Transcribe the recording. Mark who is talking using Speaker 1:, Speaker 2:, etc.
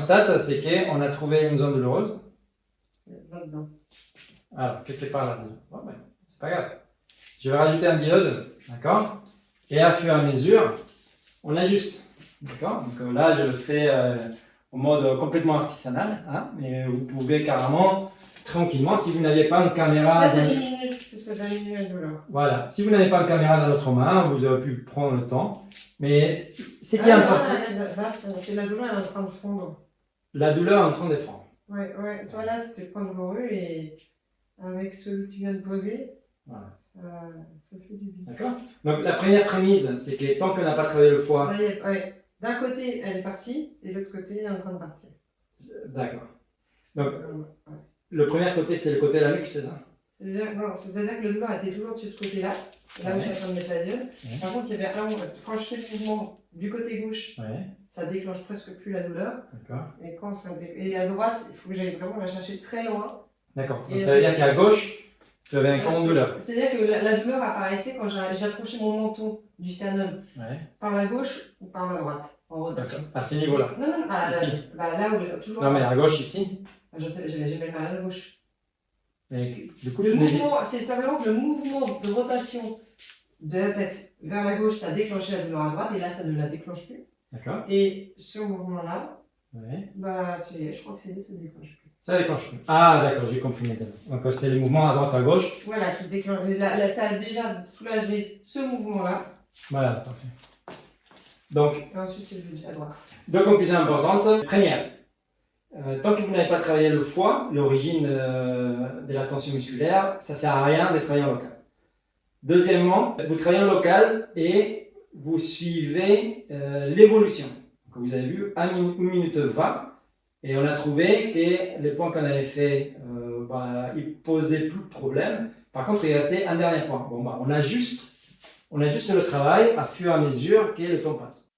Speaker 1: constate, c'est qu'on a trouvé une zone douloureuse.
Speaker 2: Là-dedans.
Speaker 1: Alors, quelque part là. Bon, ben, c'est pas grave. Je vais rajouter un diode, d'accord? Et à fur et à mesure, on ajuste, d'accord? Donc là, je le fais au mode complètement artisanal, hein? Mais vous pouvez carrément, tranquillement, si vous n'aviez pas une caméra...
Speaker 2: Ça diminue, ça diminue la douleur.
Speaker 1: Voilà, si vous n'avez pas une caméra dans votre main, vous aurez pu prendre le temps. Mais c'est qui est important.
Speaker 2: Là, c'est la douleur, elle est en train de fondre.
Speaker 1: La douleur est en train de fondre.
Speaker 2: Ouais. Toi là, c'était pas douloureux et avec celui que tu viens de poser,
Speaker 1: Voilà.
Speaker 2: ça fait du bien.
Speaker 1: D'accord? Donc la première prémisse, c'est que tant qu'on n'a pas travaillé le foie.
Speaker 2: Ouais. D'un côté, elle est partie et de l'autre côté, elle est en train de partir.
Speaker 1: D'accord. Donc le premier côté, c'est le côté de la nuque, c'est ça?
Speaker 2: C'est-à-dire que le douleur était toujours de ce côté-là, là où tu es en train de mettre la gueule. Par contre, il y avait quand je fais le mouvement du côté gauche, ça déclenche presque plus la douleur.
Speaker 1: D'accord.
Speaker 2: Et à droite, il faut que j'aille vraiment la chercher très loin.
Speaker 1: D'accord. Donc ça veut dire qu'à gauche, tu avais un grand douleur.
Speaker 2: C'est-à-dire que la douleur apparaissait quand j'approchais mon menton du sternum par la gauche ou par la droite, en rotation.
Speaker 1: À ce niveau-là?
Speaker 2: Non,
Speaker 1: ici.
Speaker 2: Là où toujours.
Speaker 1: Non, mais à gauche, ici.
Speaker 2: Je sais, j'avais le mal à la gauche.
Speaker 1: Mais du coup,
Speaker 2: C'est simplement que le mouvement de rotation de la tête vers la gauche, ça a déclenché la douleur à droite, et là, ça ne la déclenche plus.
Speaker 1: D'accord.
Speaker 2: Et ce mouvement-là, je crois que ça ne déclenche plus.
Speaker 1: Ça déclenche plus. Ah, d'accord, j'ai compris maintenant. Donc, c'est le mouvement à droite, à gauche.
Speaker 2: Voilà, qui déclenche. Ça a déjà soulagé ce mouvement-là.
Speaker 1: Voilà, parfait. Donc,
Speaker 2: et ensuite, c'est à droite.
Speaker 1: deux conclusions importantes. Première, tant que vous n'avez pas travaillé le foie, l'origine de la tension musculaire, ça ne sert à rien de travailler en local. Deuxièmement, vous travaillez en local et vous suivez l'évolution. Donc, vous avez vu 1 minute 20 et on a trouvé que les points qu'on avait fait, ils ne posaient plus de problème. Par contre, il restait un dernier point. Bon, on ajuste le travail à fur et à mesure que le temps passe.